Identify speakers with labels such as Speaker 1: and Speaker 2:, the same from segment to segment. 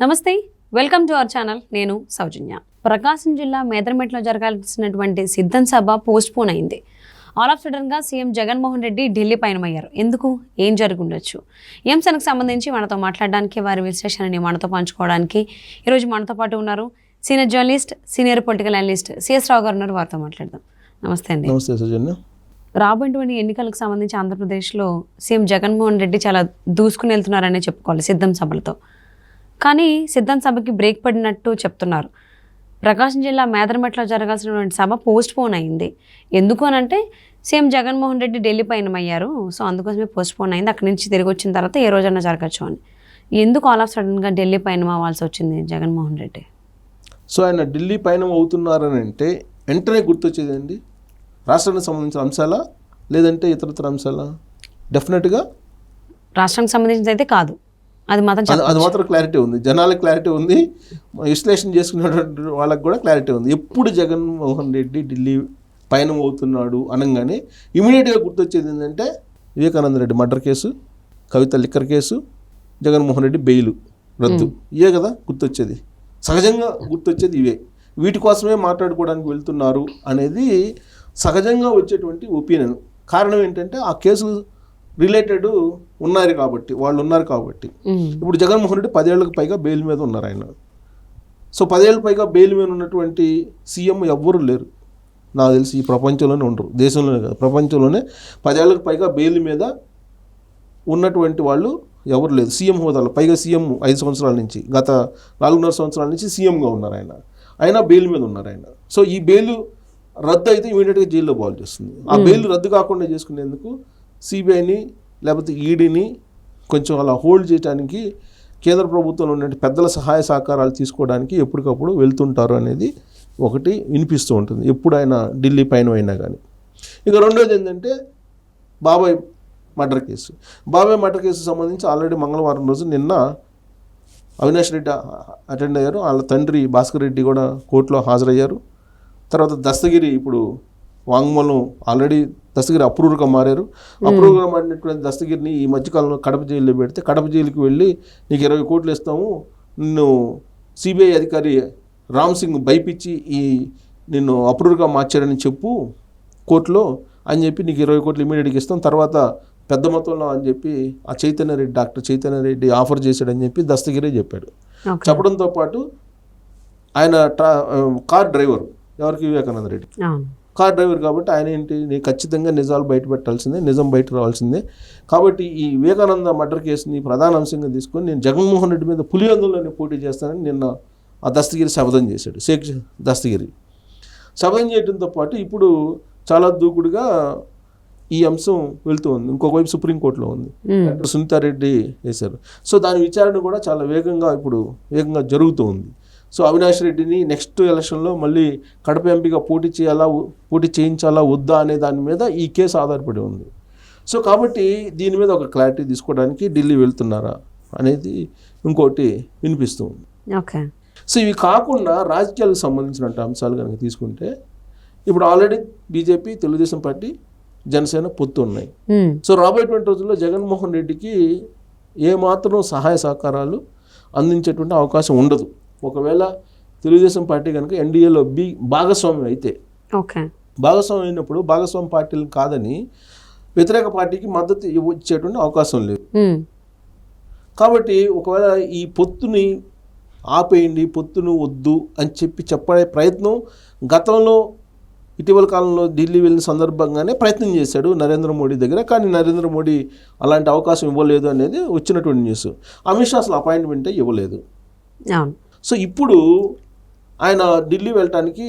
Speaker 1: నమస్తే, welcome to our channel. నేను సౌజన్య. ప్రకాశం జిల్లా మేదరమెట్లో జరగాల్సినటువంటి సిద్ధం సభ పోస్ట్ పోన్ అయింది. ఆల్ ఆఫ్ సడన్గా సీఎం జగన్మోహన్ రెడ్డి ఢిల్లీ పయనమయ్యారు. ఎందుకు, ఏం జరుగుండొచ్చు? ఈ అంశానికి సంబంధించి మనతో మాట్లాడడానికి, వారి విశ్లేషణని మనతో పంచుకోవడానికి ఈరోజు మనతో పాటు ఉన్నారు senior journalist, senior political analyst CS Rao garu ఉన్నారు. వారితో మాట్లాడదాం. నమస్తే అండి.
Speaker 2: నమస్తే సౌజన్య.
Speaker 1: రాబోయేటువంటి ఎన్నికలకు సంబంధించి ఆంధ్రప్రదేశ్లో సీఎం జగన్మోహన్ రెడ్డి చాలా దూసుకుని వెళ్తున్నారనే చెప్పుకోవాలి సిద్ధం సభలతో. కానీ సిద్ధం సభకి బ్రేక్ పడినట్టు చెప్తున్నారు. ప్రకాశం జిల్లా మేదరమెట్లో జరగాల్సినటువంటి సభ పోస్ట్ పోన్ అయింది. ఎందుకు అని అంటే సీఎం జగన్మోహన్ రెడ్డి ఢిల్లీ పయనమయ్యారు. సో అందుకోసమే పోస్ట్ పోన్ అయింది. అక్కడి నుంచి తిరిగి వచ్చిన తర్వాత ఏ రోజన్నా జరగచ్చు అని. ఎందుకు ఆల్ ఆఫ్ సడన్గా ఢిల్లీ పయనం అవ్వాల్సి వచ్చింది జగన్మోహన్ రెడ్డి?
Speaker 2: సో ఆయన ఢిల్లీ పయనం అవుతున్నారని అంటే వెంటనే గుర్తొచ్చేదండి రాష్ట్రానికి సంబంధించిన అంశాలా లేదంటే ఇతరతర అంశాలా? డెఫినెట్గా
Speaker 1: రాష్ట్రానికి సంబంధించింది అయితే కాదు, అది
Speaker 2: మాత్రం క్లారిటీ ఉంది, జనాలకు క్లారిటీ ఉంది, విశ్లేషణ చేసుకునేటువంటి వాళ్ళకి కూడా క్లారిటీ ఉంది. ఎప్పుడు జగన్మోహన్ రెడ్డి ఢిల్లీ పయనం అవుతున్నాడు అనగానే ఇమీడియట్గా గుర్తొచ్చేది ఏంటంటే Vivekananda Reddy murder case, Kavitha liquor case, Jaganmohan Reddy bail రద్దు. ఇవే కదా గుర్తొచ్చేది, సహజంగా గుర్తొచ్చేది ఇవే. వీటి కోసమే మాట్లాడుకోవడానికి వెళ్తున్నారు అనేది సహజంగా వచ్చేటువంటి ఒపీనియన్. కారణం ఏంటంటే ఆ కేసు రిలేటెడ్ ఉన్నారు కాబట్టి, వాళ్ళు ఉన్నారు కాబట్టి. ఇప్పుడు జగన్మోహన్ రెడ్డి 10 ఏళ్ళకు పైగా బెయిల్ మీద ఉన్నారు ఆయన. సో 10 ఏళ్ళకు పైగా బెయిల్ మీద ఉన్నటువంటి సీఎం ఎవ్వరూ లేరు నాకు తెలిసి, ఈ ప్రపంచంలోనే ఉండరు, దేశంలోనే కాదు ప్రపంచంలోనే 10 ఏళ్ళకు పైగా బెయిల్ మీద ఉన్నటువంటి వాళ్ళు ఎవరు లేదు సీఎం హోదాలో. పైగా సీఎం 5 సంవత్సరాల నుంచి, గత 4.5 సంవత్సరాల నుంచి సీఎంగా ఉన్నారు ఆయన. అయినా బెయిల్ మీద ఉన్నారు ఆయన. సో ఈ బెయిల్ రద్దు అయితే ఇమీడియట్గా జైల్లో బాల్ చేస్తుంది. ఆ బెయిల్ రద్దు కాకుండా చేసుకునేందుకు సిబిఐని లేకపోతే ఈడీని కొంచెం అలా హోల్డ్ చేయడానికి కేంద్ర ప్రభుత్వంలో ఉన్న పెద్దల సహాయ సహకారాలు తీసుకోవడానికి ఎప్పటికప్పుడు వెళ్తుంటారు అనేది ఒకటి వినిపిస్తూ ఉంటుంది ఎప్పుడు ఆయన ఢిల్లీ పైన అయినా కానీ. ఇక రెండోది ఏంటంటే బాబాయ్ మర్డర్ కేసు. బాబాయ్ మర్డర్ కేసు సంబంధించి ఆల్రెడీ మంగళవారం రోజు నిన్న అవినాష్ రెడ్డి అటెండ్ అయ్యారు, వాళ్ళ తండ్రి భాస్కర్ రెడ్డి కూడా కోర్టులో హాజరయ్యారు. తర్వాత దస్తగిరి ఇప్పుడు వాంగ్మూలం ఆల్రెడీ దస్తగిరి అప్రూవర్గా మారారు. అప్రూవర్గా మారినటువంటి దస్తగిరిని ఈ మధ్యకాలంలో కడప జైల్లో పెడితే కడప జైలుకి వెళ్ళి నీకు 20 కోట్లు ఇస్తాము, నిన్ను సిబిఐ అధికారి రామ్ సింగ్ భయపించి నిన్ను అప్రూవర్గా మార్చాడని చెప్పు కోర్టులో అని చెప్పి నీకు 20 కోట్లు ఇమీడియట్గా ఇస్తాం, తర్వాత పెద్ద మొత్తంలో అని చెప్పి ఆ డాక్టర్ చైతన్య రెడ్డి ఆఫర్ చేశాడని చెప్పి దస్తగిరే చెప్పాడు. చెప్పడంతో పాటు ఆయన కార్ డ్రైవర్ ఎవరికి, వివేకానంద రెడ్డి కార్ డ్రైవర్ కాబట్టి ఆయన ఏంటి, నీ ఖచ్చితంగా నిజాలు బయట పెట్టాల్సిందే, నిజం బయట రావాల్సిందే. కాబట్టి ఈ వివేకానంద మర్డర్ కేసుని ప్రధాన అంశంగా తీసుకొని నేను జగన్మోహన్ రెడ్డి మీద పులివెందుల్లోనే పోటీ చేస్తానని నిన్న ఆ దస్తగిరి శపథం చేశాడు. షేక్ దస్తగిరి శపథం చేయడంతో పాటు ఇప్పుడు చాలా దూకుడుగా ఈ అంశం వెళ్తూ ఉంది. ఇంకొకవైపు సుప్రీంకోర్టులో ఉంది, డాక్టర్ సునీతారెడ్డి వేశారు. సో దాని విచారణ కూడా చాలా వేగంగా జరుగుతూ ఉంది. సో అవినాష్ రెడ్డిని నెక్స్ట్ ఎలక్షన్లో మళ్ళీ కడప ఎంపీగా పోటీ చేయించాలా వద్దా అనే దాని మీద ఈ కేసు ఆధారపడి ఉంది. సో కాబట్టి దీని మీద ఒక క్లారిటీ తీసుకోవడానికి ఢిల్లీ వెళ్తున్నారా అనేది ఇంకోటి వినిపిస్తూ ఉంది.
Speaker 1: ఓకే.
Speaker 2: సో ఇవి కాకుండా రాజకీయాలకు సంబంధించిన అంశాలు కనుక తీసుకుంటే ఇప్పుడు already BJP, Telugu Desam party, Janasena పొత్తు ఉన్నాయి. సో రాబోయేటువంటి రోజుల్లో జగన్మోహన్ రెడ్డికి ఏమాత్రం సహాయ సహకారాలు అందించేటువంటి అవకాశం ఉండదు. ఒకవేళ తెలుగుదేశం పార్టీ కనుక ఎన్డీఏలో భాగస్వామ్యం అయితే, భాగస్వామ్యం అయినప్పుడు భాగస్వామ్య పార్టీలు కాదని వ్యతిరేక పార్టీకి మద్దతు ఇచ్చేటువంటి అవకాశం లేదు. కాబట్టి ఒకవేళ ఈ పొత్తుని ఆపేయండి, పొత్తును వద్దు అని చెప్పే ప్రయత్నం గతంలో ఇటీవల కాలంలో ఢిల్లీ వెళ్ళిన సందర్భంగానే ప్రయత్నం చేశాడు నరేంద్ర మోడీ దగ్గర. కానీ నరేంద్ర మోడీ అలాంటి అవకాశం ఇవ్వలేదు అనేది వచ్చినటువంటి న్యూస్. అమిత్ షా అసలు అపాయింట్మెంటే ఇవ్వలేదు. సో ఇప్పుడు ఆయన ఢిల్లీ వెళ్ళటానికి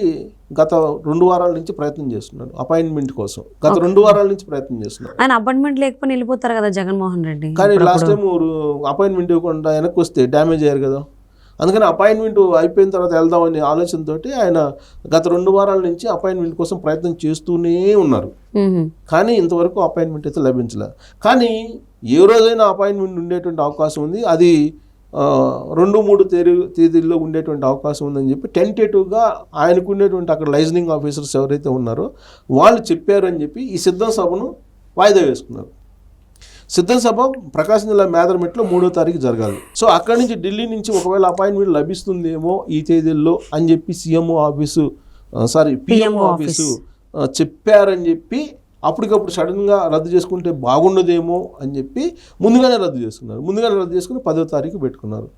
Speaker 2: గత 2 వారాల నుంచి ప్రయత్నం చేస్తున్నాడు అపాయింట్మెంట్ కోసం. గత 2 వారాల నుంచి ప్రయత్నం చేస్తున్నాడు.
Speaker 1: ఆయన అపాయింట్మెంట్ లేకపోతే వెళ్ళిపోతారు కదా జగన్మోహన్ రెడ్డి.
Speaker 2: కానీ లాస్ట్ టైం అపాయింట్మెంట్ ఇవ్వకుండా వెనక్కి వస్తే డ్యామేజ్ అయ్యారు కదా. అందుకని అపాయింట్మెంట్ అయిపోయిన తర్వాత వెళ్దామనే ఆలోచనతో ఆయన గత 2 వారాల నుంచి అపాయింట్మెంట్ కోసం ప్రయత్నం చేస్తూనే ఉన్నారు. కానీ ఇంతవరకు అపాయింట్మెంట్ అయితే లభించలేదు. కానీ ఏ రోజైనా అపాయింట్మెంట్ ఉండేటువంటి అవకాశం ఉంది, అది 2-3 తేదీల్లో ఉండేటువంటి అవకాశం ఉందని చెప్పి టెంటేటివ్గా ఆయనకు ఉండేటువంటి అక్కడ లైజనింగ్ ఆఫీసర్స్ ఎవరైతే ఉన్నారో వాళ్ళు చెప్పారని చెప్పి ఈ సిద్ధం సభను వాయిదా వేసుకున్నారు. సిద్ధం సభ ప్రకాశం జిల్లా మేదరమెట్లో 3వ తారీఖు జరగాలి. సో అక్కడి నుంచి ఢిల్లీ నుంచి ఒకవేళ అపాయింట్మెంట్ లభిస్తుందేమో ఈ తేదీల్లో అని చెప్పి పిఎంఓ ఆఫీసు చెప్పారని చెప్పి అప్పటికప్పుడు సడన్గా రద్దు చేసుకుంటే బాగుండదేమో అని చెప్పి ముందుగానే రద్దు చేసుకుని 10వ తారీఖు పెట్టుకున్నారు.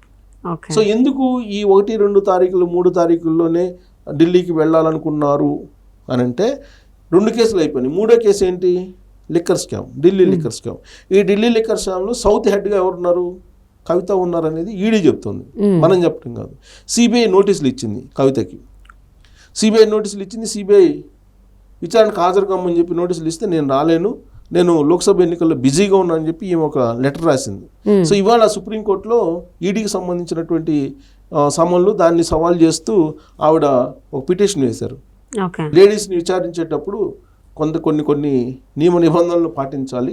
Speaker 2: సో ఎందుకు ఈ 1, 2 తారీఖులు 3 తారీఖుల్లోనే ఢిల్లీకి వెళ్ళాలనుకున్నారు అని అంటే 2 కేసులు అయిపోయినాయి. 3వ కేసు ఏంటి? Liquor scam, Delhi liquor scam. ఈ ఢిల్లీ లిక్కర్ స్కామ్లో సౌత్ హెడ్గా ఎవరున్నారు? కవిత ఉన్నారనేది ఈడీ చెప్తుంది, మనం చెప్పడం కాదు. సిబిఐ నోటీసులు ఇచ్చింది కవితకి. సిబిఐ విచారణకు హాజరు కమ్మని చెప్పి నోటీసులు ఇస్తే నేను రాలేను, నేను లోక్సభ ఎన్నికల్లో బిజీగా ఉన్నానని చెప్పి ఈమె ఒక లెటర్ రాసింది. సో ఇవాళ సుప్రీంకోర్టులో ఈడీకి సంబంధించినటువంటి సమన్లు దాన్ని సవాల్ చేస్తూ ఆవిడ ఒక పిటిషన్ వేశారు. లేడీస్ని విచారించేటప్పుడు కొన్ని నియమ నిబంధనలు పాటించాలి,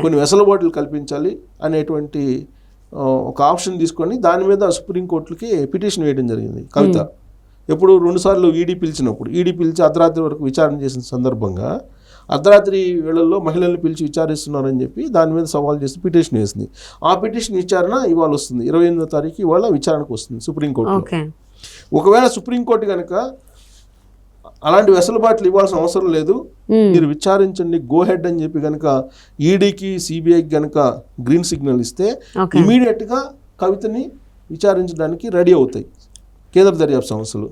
Speaker 2: కొన్ని వెసులుబాట్లు కల్పించాలి అనేటువంటి ఒక ఆప్షన్ తీసుకొని దాని మీద సుప్రీంకోర్టులకి పిటిషన్ వేయడం జరిగింది కవిత. ఎప్పుడు 2 సార్లు ఈడీ పిలిచి అర్ధరాత్రి వరకు విచారణ చేసిన సందర్భంగా అర్ధరాత్రి వేళల్లో మహిళల్ని పిలిచి విచారిస్తున్నారని చెప్పి దాని మీద సవాల్ చేసి పిటిషన్ వేసింది. ఆ పిటిషన్ విచారణ ఇవాళ వస్తుంది, 28వ తారీఖు ఇవాళ విచారణకు వస్తుంది సుప్రీంకోర్టులో. ఒకవేళ సుప్రీంకోర్టు కనుక అలాంటి వెసులుబాట్లు ఇవ్వాల్సిన అవసరం లేదు, మీరు విచారించండి, గో హెడ్ అని చెప్పి కనుక ఈడీకి సిబిఐకి కనుక గ్రీన్ సిగ్నల్ ఇస్తే ఇమీడియట్గా కవితని విచారించడానికి రెడీ అవుతాయి కేంద్ర దర్యాప్తు సంస్థలు.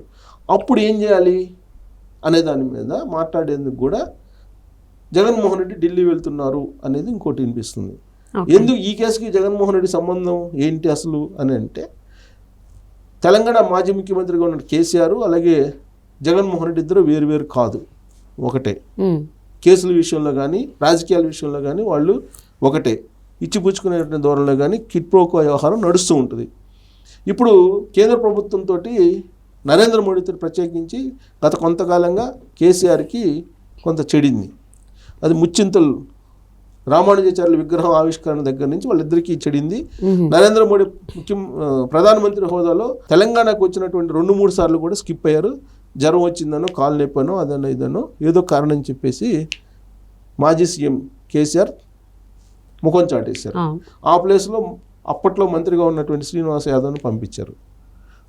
Speaker 2: అప్పుడు ఏం చేయాలి అనే దాని మీద మాట్లాడేందుకు కూడా జగన్మోహన్ రెడ్డి ఢిల్లీ వెళ్తున్నారు అనేది ఇంకోటి వినిపిస్తుంది. ఎందుకు ఈ కేసుకి జగన్మోహన్ రెడ్డి సంబంధం ఏంటి అసలు అని అంటే, తెలంగాణ మాజీ ముఖ్యమంత్రిగా ఉన్న కేసీఆర్ అలాగే జగన్మోహన్ రెడ్డి ఇద్దరు వేరు కాదు, ఒకటే. కేసుల విషయంలో కానీ రాజకీయాల విషయంలో కానీ వాళ్ళు ఒకటే. ఇచ్చిపుచ్చుకునే ధోరణిలో కానీ కిట్ ప్రోకో వ్యవహారం నడుస్తూ ఉంటుంది. ఇప్పుడు కేంద్ర ప్రభుత్వంతో నరేంద్ర మోడీతో ప్రత్యేకించి గత కొంతకాలంగా కేసీఆర్కి కొంత చెడింది. అది ముచ్చింతలు రామానుజాచార్యుల విగ్రహం ఆవిష్కరణ దగ్గర నుంచి వాళ్ళిద్దరికీ చెడింది. నరేంద్ర మోడీ ప్రధానమంత్రి హోదాలో తెలంగాణకు వచ్చినటువంటి 2-3 సార్లు కూడా స్కిప్ అయ్యారు. జ్వరం వచ్చిందనో, కాలు నొప్పనో, అదనో ఇదనో ఏదో కారణం చెప్పేసి మాజీ సీఎం కేసీఆర్ ముఖం చాటేశారు. ఆ ప్లేస్లో అప్పట్లో మంత్రిగా ఉన్నటువంటి శ్రీనివాస్ యాదవ్ను పంపించారు.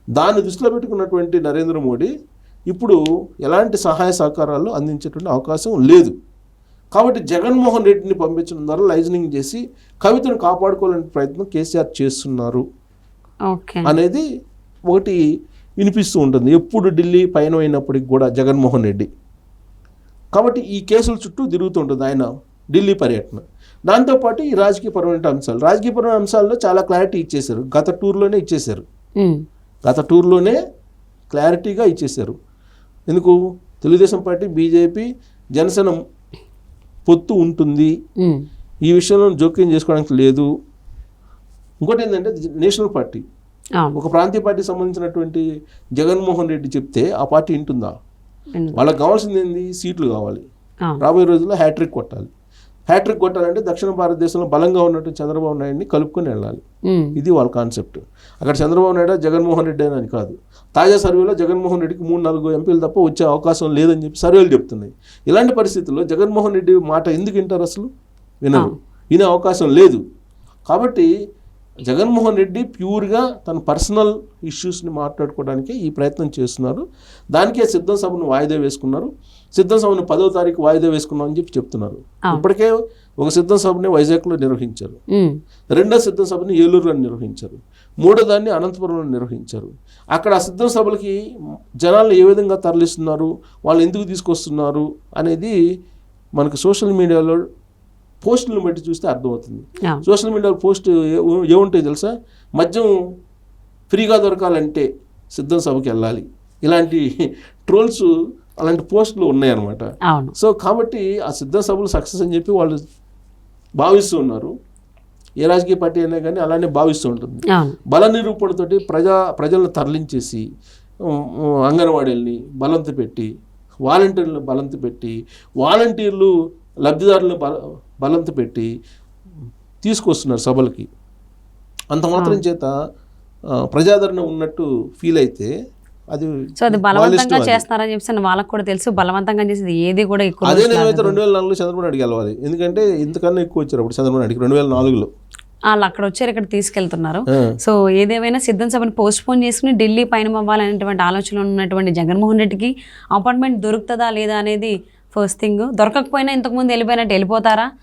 Speaker 2: దాన్ని దృష్టిలో పెట్టుకున్నటువంటి నరేంద్ర మోడీ ఇప్పుడు ఎలాంటి సహాయ సహకారాలు అందించేటువంటి అవకాశం లేదు. కాబట్టి జగన్మోహన్ రెడ్డిని పంపించడం ద్వారా లైజనింగ్ చేసి కవితను కాపాడుకోవాలనే ప్రయత్నం కేసీఆర్ చేస్తున్నారు అనేది ఒకటి వినిపిస్తూ ఉంటుంది ఎప్పుడు ఢిల్లీ పయనం అయినప్పటికి కూడా జగన్మోహన్ రెడ్డి. కాబట్టి ఈ కేసుల చుట్టూ తిరుగుతుంటుంది ఆయన ఢిల్లీ పర్యటన. దాంతోపాటు ఈ రాజకీయపరమైన అంశాల్లో చాలా క్లారిటీ ఇచ్చేశారు. గత టూర్లోనే క్లారిటీగా ఇచ్చేశారు. ఎందుకు? తెలుగుదేశం పార్టీ, బీజేపీ, జనసేన పొత్తు ఉంటుంది, ఈ విషయంలో జోక్యం చేసుకోవడానికి లేదు. ఇంకోటి ఏంటంటే నేషనల్ పార్టీ, ఒక ప్రాంతీయ పార్టీకి సంబంధించినటువంటి జగన్మోహన్ రెడ్డి చెప్తే ఆ పార్టీ వింటుందా? వాళ్ళకి కావాల్సింది ఏంది? సీట్లు కావాలి. రాబోయే రోజుల్లో హ్యాట్రిక్ కొట్టాలంటే దక్షిణ భారతదేశంలో బలంగా ఉన్నట్టు చంద్రబాబు నాయుడిని కలుపుకొని వెళ్ళాలి. ఇది వాళ్ళ కాన్సెప్ట్. అక్కడ చంద్రబాబు నాయుడు జగన్మోహన్ రెడ్డి అని కాదు. తాజా సర్వేలో జగన్మోహన్ రెడ్డికి 3-4 ఎంపీలు తప్ప వచ్చే అవకాశం లేదని చెప్పి సర్వేలు చెప్తున్నాయి. ఇలాంటి పరిస్థితుల్లో జగన్మోహన్ రెడ్డి మాట ఎందుకు వింటారు? అసలు వినే అవకాశం లేదు. కాబట్టి జగన్మోహన్ రెడ్డి ప్యూర్గా తన పర్సనల్ ఇష్యూస్ని మాట్లాడుకోవడానికే ఈ ప్రయత్నం చేస్తున్నారు. దానికే సిద్ధం సభను వాయిదా వేసుకున్నారు. సిద్ధం సభను 10వ తారీఖు వాయిదా వేసుకున్నాం అని చెప్పి చెప్తున్నారు. ఇప్పటికే ఒక సిద్ధం సభని వైజాగ్లో నిర్వహించారు, 2వ సిద్ధం సభని ఏలూరులో నిర్వహించారు, 3వ దాన్ని అనంతపురంలో నిర్వహించారు. అక్కడ ఆ సిద్ధం సభలకి జనాలను ఏ విధంగా తరలిస్తున్నారు, వాళ్ళు ఎందుకు తీసుకొస్తున్నారు అనేది మనకు సోషల్ మీడియాలో పోస్టులను బట్టి చూస్తే అర్థమవుతుంది. సోషల్ మీడియాలో పోస్ట్ ఏముంటాయి తెలుసా? మద్యం ఫ్రీగా దొరకాలంటే సిద్ధం సభకి వెళ్ళాలి, ఇలాంటి ట్రోల్స్, అలాంటి పోస్టులు ఉన్నాయన్నమాట. సో కాబట్టి ఆ సిద్ధం సభలు సక్సెస్ అని చెప్పి వాళ్ళు భావిస్తూ ఉన్నారు. ఏ రాజకీయ పార్టీ అయినా కానీ అలానే భావిస్తూ ఉంటుంది. బల నిరూపణతోటి ప్రజలను తరలించేసి అంగన్వాడీల్ని బలంత పెట్టి, వాలంటీర్లను బలంత పెట్టి, వాలంటీర్లు లబ్ధిదారులను బలంత పెట్టి తీసుకొస్తున్నారు సభలకి. అంత మాత్రం చేత ప్రజాదరణ ఉన్నట్టు ఫీల్ అయితే అది
Speaker 1: సో అది బలవంతంగా చేస్తున్నారని చెప్పి వాళ్ళకి కూడా తెలుసు. బలవంతంగా చేసేది ఏది కూడా ఎక్కువ
Speaker 2: అదే నిజమైతే 2004లో చంద్రబాబు నాయుడుకి వెళ్ళాలి. ఎందుకంటే ఇంతకన్నా ఎక్కువ వచ్చారు అప్పుడు చంద్రబాబు నాయుడుకి 2004లో.
Speaker 1: వాళ్ళు అక్కడ వచ్చారు, ఇక్కడ తీసుకెళ్తున్నారు. సో ఏదేమైనా సిద్ధం సభను పోస్ట్ పోన్ చేసుకుని ఢిల్లీ పయనం అవ్వాలనేటువంటి ఆలోచనలో ఉన్నటువంటి జగన్మోహన్ రెడ్డికి అపాయింట్మెంట్ దొరుకుతుందా లేదా అనేది ఫస్ట్ థింగ్. దొరకకపోయినా ఇంతకుముందు వెళ్ళిపోయినట్టు వెళ్ళిపోతారా